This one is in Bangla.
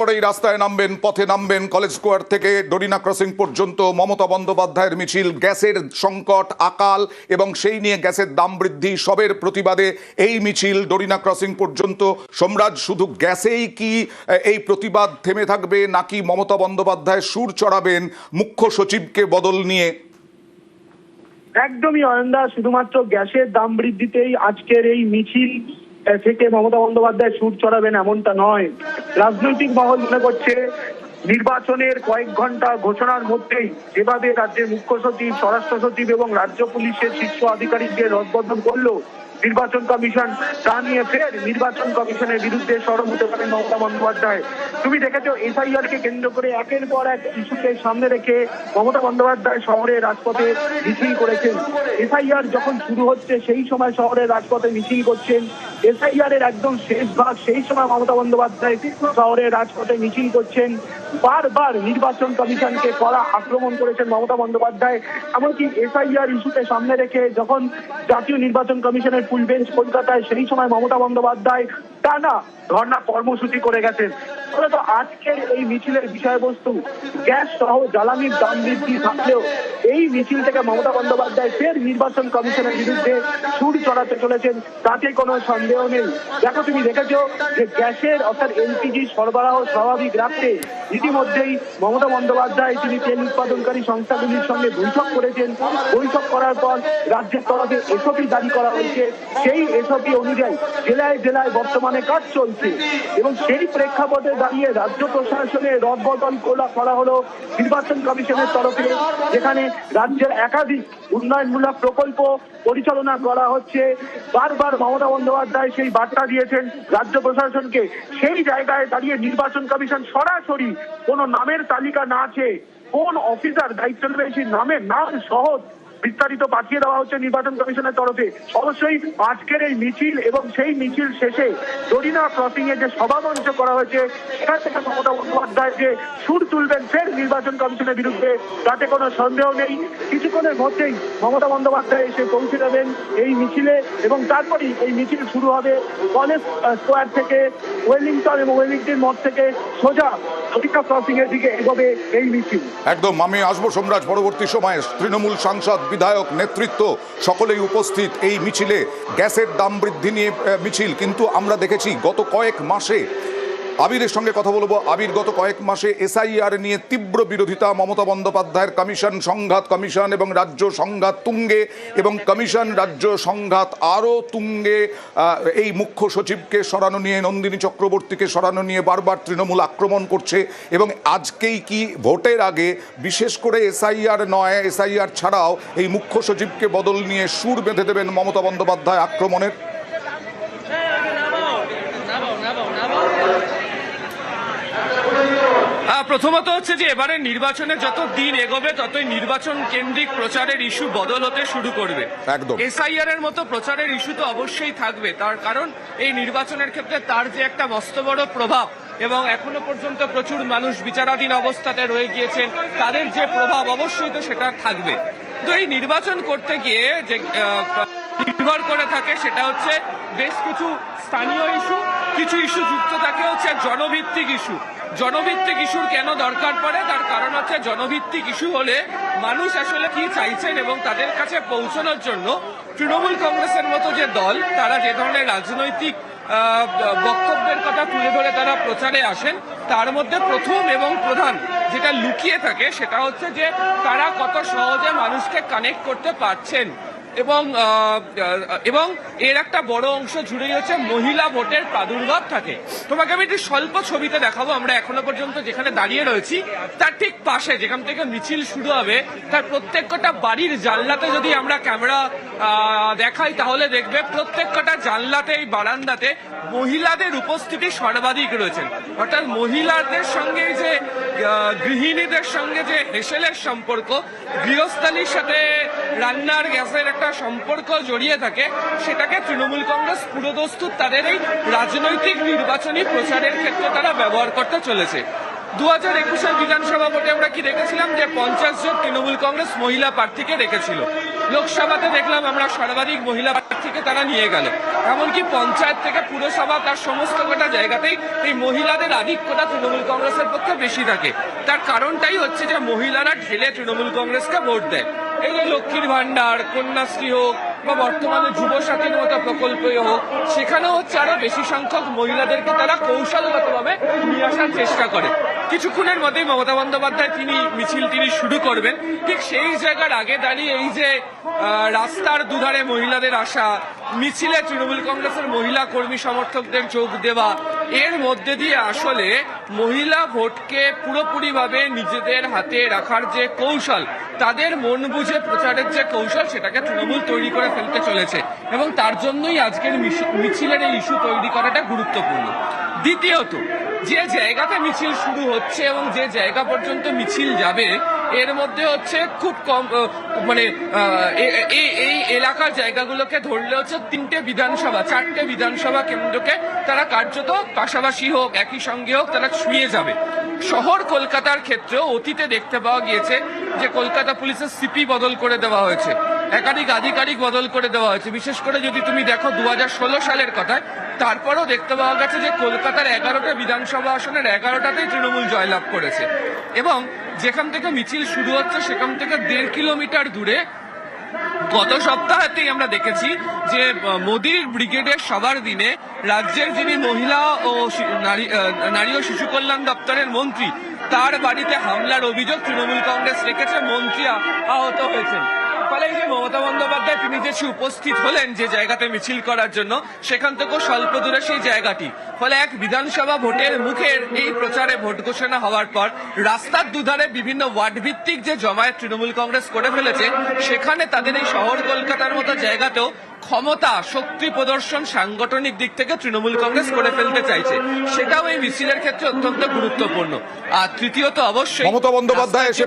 পরেই রাস্তায় নামবেন, পথে নামবেন। কলেজ স্কোয়ার থেকে ডরিনা ক্রসিং পর্যন্ত মমতা বন্দ্যোপাধ্যায়ের মিছিল। গ্যাসের সংকট, আকাল এবং সেই নিয়ে গ্যাসের দাম বৃদ্ধি সবের প্রতিবাদে এই মিছিল ডরিনা ক্রসিং পর্যন্ত। সোমরাজ, শুধু গ্যাসেই কি এই প্রতিবাদ থেমে থাকবে, নাকি মমতা বন্দ্যোপাধ্যায় সুর চড়াবেন মুখ্য সচিবকে বদল নিয়ে? একদমই অয়নদা, শুধুমাত্র গ্যাসের দাম বৃদ্ধিতেই আজকের এই মিছিল থেকে মমতা বন্দ্যোপাধ্যায় সুর চড়াবেন এমনটা নয়। রাজনৈতিক মহল মনে করছে নির্বাচনের কয়েক ঘন্টা ঘোষণার মধ্যেই যেভাবে রাজ্যের মুখ্য সচিব, স্বরাষ্ট্র সচিব এবং রাজ্য পুলিশের শীর্ষ আধিকারিকদের রদবদল করলো নির্বাচন কমিশন, তা নিয়ে ফের নির্বাচন কমিশনের বিরুদ্ধে সরব হতে পারেন মমতা বন্দ্যোপাধ্যায়। তুমি দেখেছো এসআইআর কে কেন্দ্র করে একের পর এক ইস্যুকে সামনে রেখে মমতা বন্দ্যোপাধ্যায় শহরে রাজপথে মিছিল করেছেন। এসআইআর যখন শুরু হচ্ছে সেই সময় শহরের রাজপথে মিছিল করছেন। এসআইআর এর একদম শেষ ভাগ, সেই সময় মমতা বন্দ্যোপাধ্যায় শহরের রাজপথে মিছিল করছেন। বারবার নির্বাচন কমিশনকে কড়া আক্রমণ করেছেন মমতা বন্দ্যোপাধ্যায়। এমনকি এসআইআর ইস্যুকে সামনে রেখে যখন জাতীয় নির্বাচন কমিশনের ফুল বেঞ্চ কলকাতায়, সেই সময় মমতা বন্দ্যোপাধ্যায় টানা ধর্ণা কর্মসূচি করে গেছেন। ফলত আজকের এই মিছিলের বিষয়বস্তু গ্যাস সহ জ্বালানির দাম বৃদ্ধি থাকলেও এই মিছিল থেকে মমতা বন্দ্যোপাধ্যায় ফের নির্বাচন কমিশনের বিরুদ্ধে সুর চড়াতে চলেছেন, তাতে কোনো সন্দেহ নেই। দেখো, তুমি দেখেছো যে গ্যাসের অর্থাৎ এলপিজি সরবরাহ স্বাভাবিক রাখতে ইতিমধ্যেই মমতা বন্দ্যোপাধ্যায় তিনি তেল উৎপাদনকারী সংস্থাগুলির সঙ্গে বৈঠক করেছেন। বৈঠক করার পর রাজ্যের তরফে এসওপি জারি করা হয়েছে। সেই এসওপি অনুযায়ী জেলায় জেলায় বর্তমানে কাজ চলছে এবং সেই প্রেক্ষাপটে দাঁড়িয়ে রাজ্য প্রশাসনের রদবদল করা হলো নির্বাচন কমিশনের তরফে, যেখানে রাজ্যের একাধিক উন্নয়নমূলক প্রকল্প পরিচালনা করা হচ্ছে। বারবার মমতা বন্দ্যোপাধ্যায় সেই বার্তা দিয়েছেন রাজ্য প্রশাসনকে। সেই জায়গায় দাঁড়িয়ে নির্বাচন কমিশন সরাসরি কোনো নামের তালিকা না চেয়ে কোন অফিসার দায়িত্ব নেবে সেই নামের নাম সহ বিস্তারিত পাঠিয়ে দেওয়া হচ্ছে নির্বাচন কমিশনের তরফে। অবশ্যই আজকের এই মিছিল এবং সেই মিছিল শেষে ডরিনা ক্রসিং এ যে সভামঞ্চ করা হয়েছে, সেখান থেকে মমতা বন্দ্যোপাধ্যায় যে সুর তুলবেন ফের নির্বাচন কমিশনের বিরুদ্ধে, তাতে কোনো সন্দেহ নেই। কিছুক্ষণের মধ্যেই মমতা বন্দ্যোপাধ্যায় এসে পৌঁছে যাবেন এই মিছিলে এবং তারপরেই এই মিছিল শুরু হবে কলেজ স্কোয়ার থেকে, ওয়েলিংটন এবং ওয়েলিংটন মোড় থেকে সোজা ডরিনা ক্রসিং এর দিকে এগোবে এই মিছিল। একদম, আমি আসবো সোমরাজ পরবর্তী সময়ে। তৃণমূল সাংসদ, বিধায়ক, নেতৃত্ব সকলেই উপস্থিত এই মিছিলে। গ্যাসের দাম বৃদ্ধি নিয়ে মিছিল, কিন্তু আমরা দেখেছি গত কয়েক মাসে, আবিরের সঙ্গে কথা বলবো। আবির, গত কয়েক মাসে এসআইআর নিয়ে তীব্র বিরোধিতা, মমতা বন্দ্যোপাধ্যায়ের কমিশন সংঘাত, কমিশন এবং রাজ্য সংঘাত তুঙ্গে এবং কমিশন রাজ্য সংঘাত আরও তুঙ্গে। এই মুখ্য সচিবকে সরানো নিয়ে, নন্দিনী চক্রবর্তীকে সরানো নিয়ে বারবার তৃণমূল আক্রমণ করছে এবং আজকেই কি ভোটের আগে বিশেষ করে এসআইআর নয়, এসআইআর ছাড়াও এই মুখ্য সচিবকে বদল নিয়ে সুর বেঁধে দেবেন মমতা বন্দ্যোপাধ্যায় আক্রমণের? প্রথমত হচ্ছে যে এবারে নির্বাচনে যত দিন এগোবে ততই নির্বাচন কেন্দ্রিক প্রচারের ইস্যু বদল হতে শুরু করবে। একদম, এসআইআর এর মতো প্রচারের ইস্যু তো অবশ্যই থাকবে, তার কারণ এই নির্বাচনের ক্ষেত্রে তার যে একটা মস্ত বড় প্রভাব এবং এখনো পর্যন্ত প্রচুর মানুষ বিচারাধীন অবস্থাতে রয়ে গিয়েছেন, তাদের যে প্রভাব অবশ্যই তো সেটা থাকবে। তো এই নির্বাচন করতে গিয়ে যে নির্ভর করে থাকে সেটা হচ্ছে বেশ কিছু স্থানীয় ইস্যু, কিছু ইস্যু যুক্ত থাকে হচ্ছে জনভিত্তিক ইস্যু। জনভিত্তিক ইস্যুর কেন দরকার পড়ে, তার কারণ হচ্ছে জনভিত্তিক ইস্যু হলে মানুষ আসলে কি চাইছেন এবং তাদের কাছে পৌঁছানোর জন্য তৃণমূল কংগ্রেসের মতো যে দল, তারা যে ধরনের রাজনৈতিক বক্তব্যের কথা তুলে ধরে তারা প্রচারে আসেন, তার মধ্যে প্রথম এবং প্রধান যেটা লুকিয়ে থাকে সেটা হচ্ছে যে তারা কত সহজে মানুষকে কানেক্ট করতে পারছেন এবং এর একটা বড় অংশ জুড়েই হচ্ছে মহিলা ভোটের প্রাদুর্ভাব থাকে। তোমাকে আমি একটি স্বল্প ছবিতে দেখাবো। আমরা এখনো পর্যন্ত যেখানে দাঁড়িয়ে রয়েছি তার ঠিক পাশে যেখান থেকে মিছিল শুরু হবে, তার প্রত্যেকটা বাড়ির জানলাতে যদি আমরা ক্যামেরা দেখাই তাহলে দেখবে প্রত্যেকটা জানলাতে, এই বারান্দাতে মহিলাদের উপস্থিতি সর্বাধিক রয়েছেন। অর্থাৎ মহিলাদের সঙ্গে যে গৃহিণীদের সঙ্গে যে হেসেলের সম্পর্ক, গৃহস্থালির সাথে রান্নার গ্যাসের একটা সম্পর্ক জড়িয়ে থাকে, সেটাকে তৃণমূল কংগ্রেস পুরোদস্তুর তাদের এই রাজনৈতিক নির্বাচনী প্রচারের ক্ষেত্রে তারা ব্যবহার করতে চলেছে। 2021 বিধানসভা ভোটে আমরা কি দেখেছিলাম যে 50 জন তৃণমূল কংগ্রেস মহিলা প্রার্থীকে রেখেছিল। লোকসভাতে দেখলাম আমরা সর্বাধিক মহিলা প্রার্থী থেকে তারা নিয়ে গেল। এমনকি পঞ্চায়েত থেকে পুরসভা তার সমস্ত কটা জায়গাতেই এই মহিলাদের আধিক্যতা তৃণমূল কংগ্রেসের পক্ষে বেশি থাকে। তার কারণটাই হচ্ছে যে মহিলারা ঢেলে তৃণমূল কংগ্রেসকে ভোট দেয়। এই যে লক্ষ্মীর ভান্ডার, কন্যাশ্রী হোক বা বর্তমানে যুবসাথীর মতো প্রকল্পই হোক, সেখানেও হচ্ছে আরো বেশি সংখ্যক মহিলাদেরকে তারা কৌশলগতভাবে নিয়ে আসার চেষ্টা করে। কিছুক্ষণের মধ্যেই মমতা বন্দ্যোপাধ্যায় তিনি শুরু করবেন। ঠিক সেই জায়গার আগে দাঁড়িয়ে এই যে রাস্তার দুধারে মহিলাদের আসা, মিছিলে তৃণমূল কংগ্রেসের মহিলা কর্মী সমর্থকদের যোগ দেওয়া, এর মধ্যে দিয়ে আসলে মহিলা ভোটকে পুরোপুরিভাবে নিজেদের হাতে রাখার যে কৌশল, তাদের মন বুঝে প্রচারের যে কৌশল, সেটাকে তৃণমূল তৈরি করে ফেলতে চলেছে এবং তার জন্যই আজকের মিছিলের এই ইস্যু তৈরি করাটা গুরুত্বপূর্ণ। দ্বিতীয়ত, যে জায়গাতে মিছিল শুরু হচ্ছে এবং যে জায়গা পর্যন্ত মিছিল যাবে, এর মধ্যে হচ্ছে খুব কম এই এলাকার জায়গাগুলোকে ধরলে হচ্ছে 4টে বিধানসভা কেন্দ্রকে তারা কার্যত পাশাপাশি হোক, একই সঙ্গে হোক, তারা ছুঁয়ে যাবে। শহর কলকাতার ক্ষেত্রেও অতীতে দেখতে পাওয়া গিয়েছে যে কলকাতা পুলিশের সিপি বদল করে দেওয়া হয়েছে, একাধিক আধিকারিক বদল করে দেওয়া হয়েছে। বিশেষ করে যদি তুমি দেখো 2016 সালের কথায়, তারপরেও দেখতে পাওয়া গেছে যে কলকাতার 11টা বিধানসভা আসনের 11টাতেই তৃণমূল জয়লাভ করেছে। এবং যেখান থেকে মিছিল শুরু হচ্ছে সেখান থেকে 1.5 কিলোমিটার দূরে গত সপ্তাহেতেই আমরা দেখেছি যে মোদির ব্রিগেডের সবার দিনে রাজ্যের যিনি মহিলা ও নারী ও শিশু কল্যাণ দপ্তরের মন্ত্রী, তার বাড়িতে হামলার অভিযোগ তৃণমূল কংগ্রেস রেখেছে, মন্ত্রী আহত হয়েছেন। ফলে এই যে মমতা বন্দ্যোপাধ্যায় তিনি যে উপস্থিত হলেন যে জায়গাতে মিছিল করার জন্য, সেখান থেকেও স্বল্প দূরে সেই জায়গাটি। ফলে এক বিধানসভা ভোটের মুখের এই প্রচারে ভোট ঘোষণা হওয়ার পর রাস্তার দুধারে বিভিন্ন ওয়ার্ড ভিত্তিক যে জমায়েত তৃণমূল কংগ্রেস করে ফেলেছে, সেখানে তাদের এই শহর কলকাতার মতো জায়গাতেও ক্ষমতা, শক্তি প্রদর্শন সাংগঠনিক দিক থেকে তৃণমূল কংগ্রেস করে ফেলতে চাইছে, সেটাও এই মিছিলের ক্ষেত্রে অত্যন্ত গুরুত্বপূর্ণ। আর তৃতীয়ত, অবশ্যই মমতা বন্দ্যোপাধ্যায় এসে